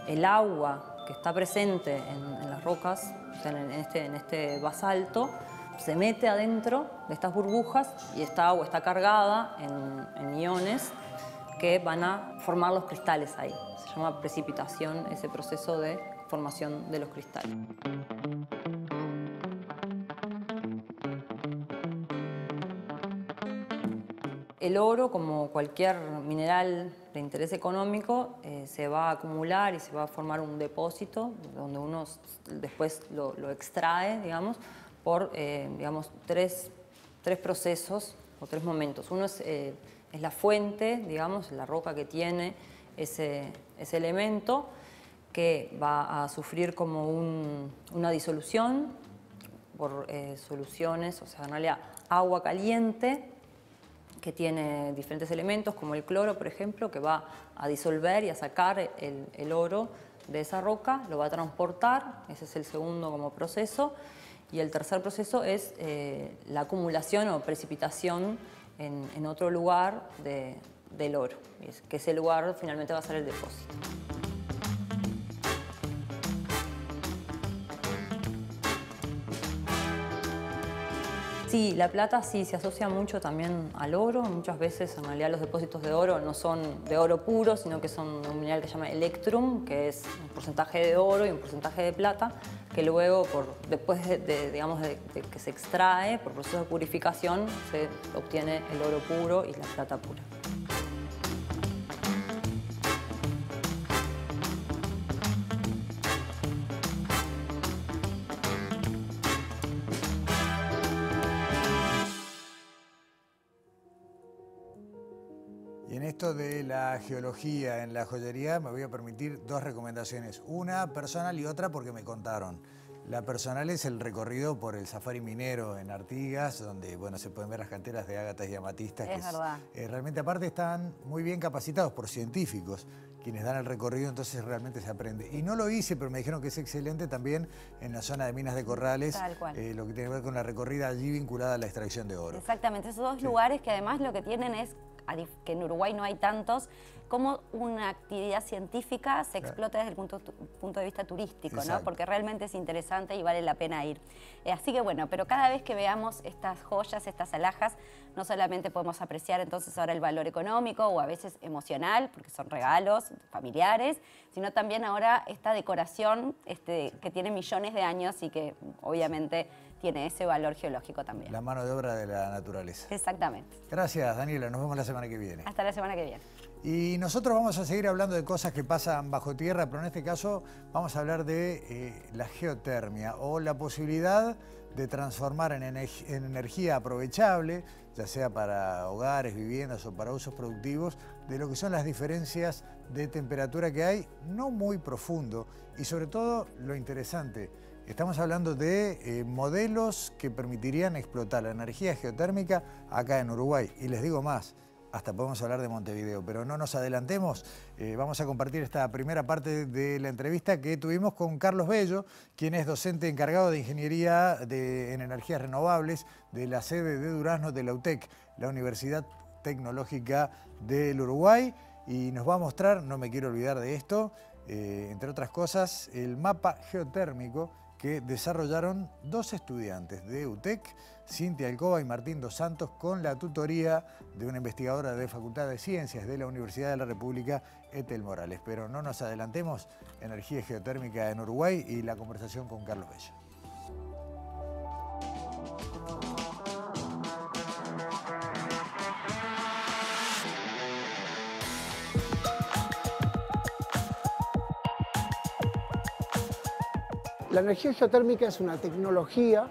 Speaker 9: el agua que está presente en las rocas, o sea, en este basalto, se mete adentro de estas burbujas y esta agua está cargada en iones que van a formar los cristales ahí. Se llama precipitación, ese proceso de formación de los cristales. El oro, como cualquier mineral de interés económico, se va a acumular y se va a formar un depósito donde uno después lo extrae, digamos, por digamos, tres procesos o tres momentos. Uno es la fuente, digamos, la roca que tiene ese elemento, que va a sufrir como una disolución por soluciones, o sea, en realidad agua caliente, que tiene diferentes elementos, como el cloro, por ejemplo, que va a disolver y a sacar el oro de esa roca, lo va a transportar, ese es el segundo como proceso, y el tercer proceso es la acumulación o precipitación en otro lugar del oro, que ese lugar finalmente va a ser el depósito. Sí, la plata sí se asocia mucho también al oro. Muchas veces en realidad los depósitos de oro no son de oro puro, sino que son un mineral que se llama electrum, que es un porcentaje de oro y un porcentaje de plata, que luego, después de que se extrae, por proceso de purificación, se obtiene el oro puro y la plata pura.
Speaker 2: Y en esto de la geología en la joyería me voy a permitir dos recomendaciones. Una personal y otra porque me contaron. La personal es el recorrido por el safari minero en Artigas, donde bueno, se pueden ver las canteras de ágatas y amatistas.
Speaker 8: Es verdad.
Speaker 2: Realmente aparte están muy bien capacitados por científicos quienes dan el recorrido, entonces realmente se aprende. Y no lo hice, pero me dijeron que es excelente también en la zona de Minas de Corrales, lo que tiene que ver con la recorrida allí vinculada a la extracción de oro.
Speaker 8: Exactamente, esos dos lugares que además lo que tienen es, que en Uruguay no hay tantos, como una actividad científica se explota desde el punto de vista turístico, ¿no? Porque realmente es interesante y vale la pena ir. Así que bueno, pero cada vez que veamos estas joyas, estas alhajas, no solamente podemos apreciar entonces ahora el valor económico o a veces emocional, porque son regalos familiares, sino también ahora esta decoración que tiene millones de años y que obviamente tiene ese valor geológico también.
Speaker 2: La mano de obra de la naturaleza.
Speaker 8: Exactamente.
Speaker 2: Gracias, Daniela. Nos vemos la semana que viene.
Speaker 8: Hasta la semana que viene.
Speaker 2: Y nosotros vamos a seguir hablando de cosas que pasan bajo tierra, pero en este caso vamos a hablar de la geotermia o la posibilidad de transformar en energía aprovechable, ya sea para hogares, viviendas o para usos productivos, de lo que son las diferencias de temperatura que hay, no muy profundo, y sobre todo lo interesante, estamos hablando de modelos que permitirían explotar la energía geotérmica acá en Uruguay. Y les digo más, hasta podemos hablar de Montevideo, pero no nos adelantemos. Vamos a compartir esta primera parte de la entrevista que tuvimos con Carlos Bello, quien es docente encargado de Ingeniería en Energías Renovables de la sede de Durazno de la UTEC, la Universidad Tecnológica del Uruguay, y nos va a mostrar, no me quiero olvidar de esto, entre otras cosas, el mapa geotérmico que desarrollaron dos estudiantes de UTEC, Cintia Alcoba y Martín Dos Santos, con la tutoría de una investigadora de Facultad de Ciencias de la Universidad de la República, Ethel Morales. Pero no nos adelantemos, energía geotérmica en Uruguay y la conversación con Carlos Bello.
Speaker 10: La energía geotérmica es una tecnología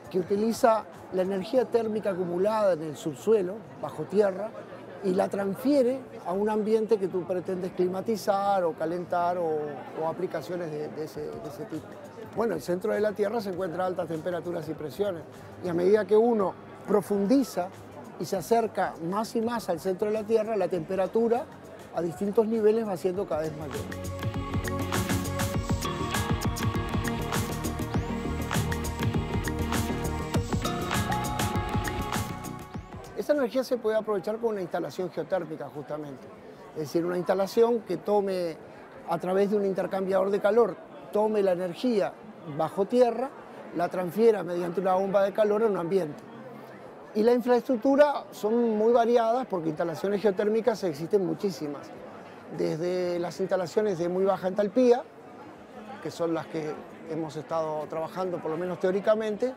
Speaker 10: que utiliza la energía térmica acumulada en el subsuelo, bajo tierra, y la transfiere a un ambiente que tú pretendes climatizar o calentar o aplicaciones de ese tipo. Bueno, el centro de la Tierra se encuentra a altas temperaturas y presiones, y a medida que uno profundiza y se acerca más y más al centro de la Tierra, la temperatura a distintos niveles va siendo cada vez mayor. Esa energía se puede aprovechar con una instalación geotérmica justamente, es decir, una instalación que tome, a través de un intercambiador de calor, tome la energía bajo tierra la transfiera mediante una bomba de calor a un ambiente. Y la infraestructura son muy variadas porque instalaciones geotérmicas existen muchísimas. Desde las instalaciones de muy baja entalpía, que son las que hemos estado trabajando por lo menos teóricamente,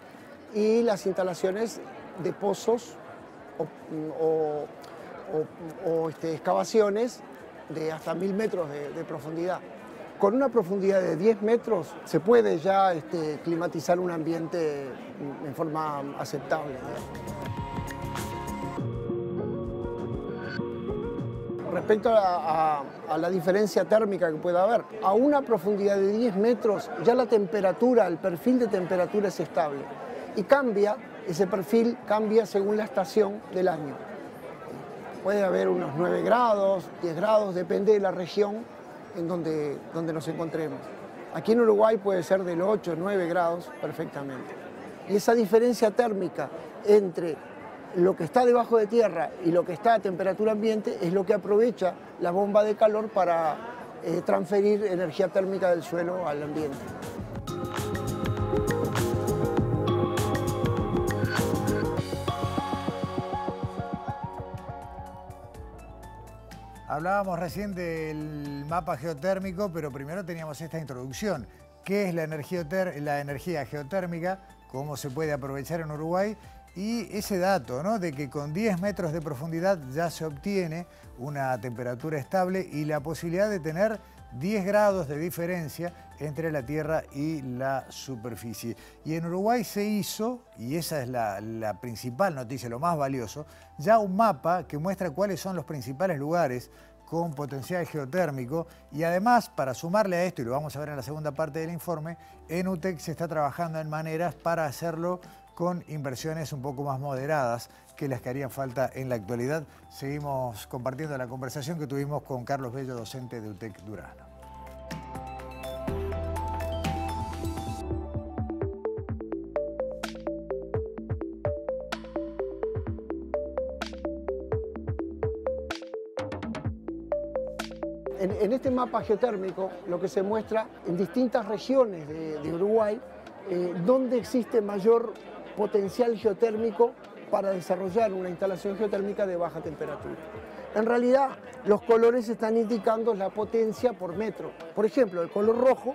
Speaker 10: y las instalaciones de pozos o excavaciones de hasta 1000 metros de profundidad. Con una profundidad de 10 metros se puede ya climatizar un ambiente en forma aceptable. Respecto a la diferencia térmica que pueda haber, a una profundidad de 10 metros ya la temperatura, el perfil de temperatura es estable y cambia, ese perfil cambia según la estación del año. Puede haber unos 9 grados, 10 grados, depende de la región en donde nos encontremos. Aquí en Uruguay puede ser del 8, 9 grados perfectamente. Y esa diferencia térmica entre lo que está debajo de tierra y lo que está a temperatura ambiente es lo que aprovecha la bomba de calor para transferir energía térmica del suelo al ambiente.
Speaker 2: Hablábamos recién del mapa geotérmico, pero primero teníamos esta introducción. ¿Qué es la energía geotérmica? ¿Cómo se puede aprovechar en Uruguay? Y ese dato, ¿no?, de que con 10 metros de profundidad ya se obtiene una temperatura estable y la posibilidad de tener 10 grados de diferencia entre la tierra y la superficie. Y en Uruguay se hizo, y esa es la principal noticia, lo más valioso, ya un mapa que muestra cuáles son los principales lugares con potencial geotérmico y además, para sumarle a esto, y lo vamos a ver en la segunda parte del informe, en UTEC se está trabajando en maneras para hacerlo con inversiones un poco más moderadas que las que harían falta en la actualidad. Seguimos compartiendo la conversación que tuvimos con Carlos Bello, docente de UTEC Durazno.
Speaker 10: En este mapa geotérmico lo que se muestra en distintas regiones de Uruguay donde existe mayor potencial geotérmico para desarrollar una instalación geotérmica de baja temperatura. En realidad, los colores están indicando la potencia por metro. Por ejemplo, el color rojo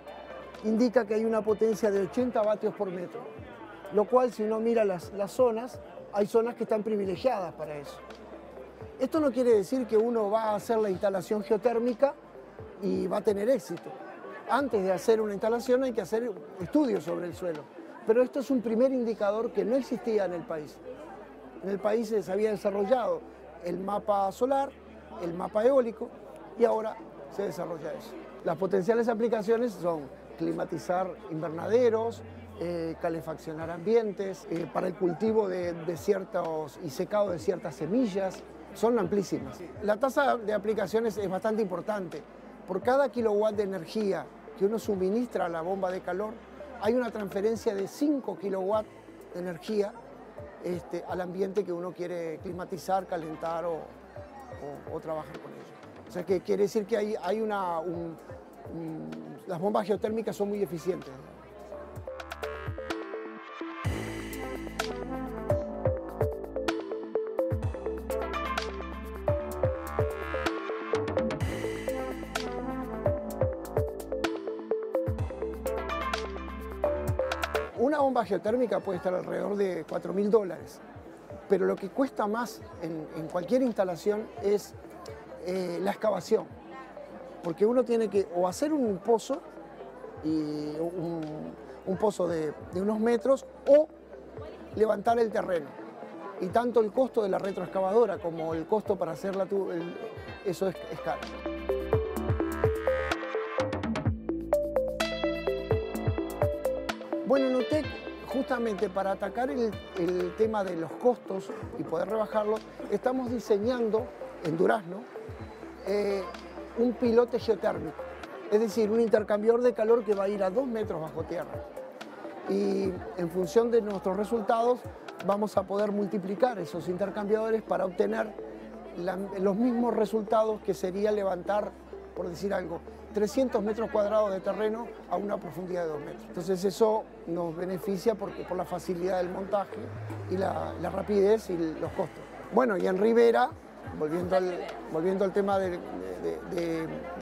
Speaker 10: indica que hay una potencia de 80 vatios por metro, lo cual, si uno mira las zonas, hay zonas que están privilegiadas para eso. Esto no quiere decir que uno va a hacer la instalación geotérmica y va a tener éxito. Antes de hacer una instalación hay que hacer estudios sobre el suelo. Pero esto es un primer indicador que no existía en el país. En el país se había desarrollado el mapa solar, el mapa eólico y ahora se desarrolla eso. Las potenciales aplicaciones son climatizar invernaderos, calefaccionar ambientes, para el cultivo de ciertos y secado de ciertas semillas, son amplísimas. La tasa de aplicaciones es bastante importante. Por cada kilowatt de energía que uno suministra a la bomba de calor, hay una transferencia de 5 kilowatts de energía al ambiente que uno quiere climatizar, calentar o trabajar con ello. O sea que quiere decir que las bombas geotérmicas son muy eficientes. Una bomba geotérmica puede estar alrededor de $4.000, pero lo que cuesta más en cualquier instalación es la excavación, porque uno tiene que o hacer un pozo, un pozo de unos metros, o levantar el terreno. Y tanto el costo de la retroexcavadora como el costo para hacer eso es caro. Bueno, en UTEC, justamente para atacar el tema de los costos y poder rebajarlos, estamos diseñando en Durazno un pilote geotérmico, es decir, un intercambiador de calor que va a ir a 2 metros bajo tierra. Y en función de nuestros resultados vamos a poder multiplicar esos intercambiadores para obtener los mismos resultados que sería levantar, por decir algo, 300 metros cuadrados de terreno a una profundidad de 2 metros. Entonces eso nos beneficia por la facilidad del montaje y la rapidez y los costos. Bueno, y en Rivera, volviendo al tema de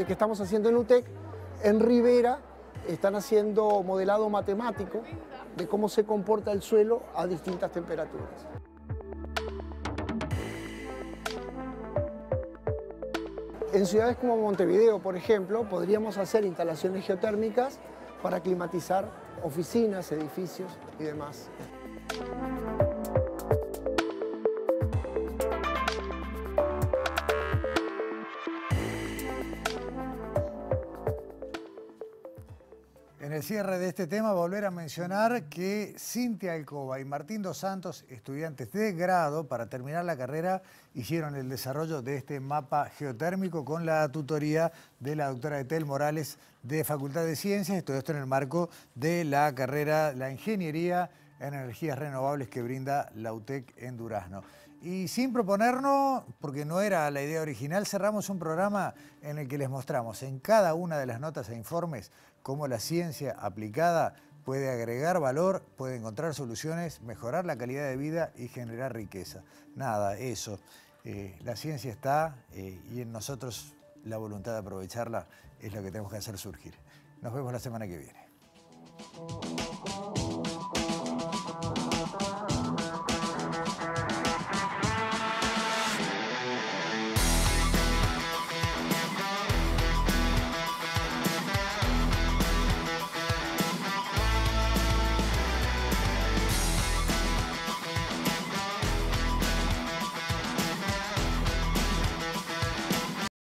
Speaker 10: que estamos haciendo en UTEC, en Rivera están haciendo modelado matemático de cómo se comporta el suelo a distintas temperaturas. En ciudades como Montevideo, por ejemplo, podríamos hacer instalaciones geotérmicas para climatizar oficinas, edificios y demás.
Speaker 2: En el cierre de este tema, volver a mencionar que Cintia Alcoba y Martín Dos Santos, estudiantes de grado, para terminar la carrera, hicieron el desarrollo de este mapa geotérmico con la tutoría de la doctora Etel Morales de Facultad de Ciencias. Todo esto en el marco de la carrera, la Ingeniería en Energías Renovables que brinda la UTEC en Durazno. Y sin proponernos, porque no era la idea original, cerramos un programa en el que les mostramos en cada una de las notas e informes cómo la ciencia aplicada puede agregar valor, puede encontrar soluciones, mejorar la calidad de vida y generar riqueza. Nada, eso. La ciencia está y en nosotros la voluntad de aprovecharla es lo que tenemos que hacer surgir. Nos vemos la semana que viene.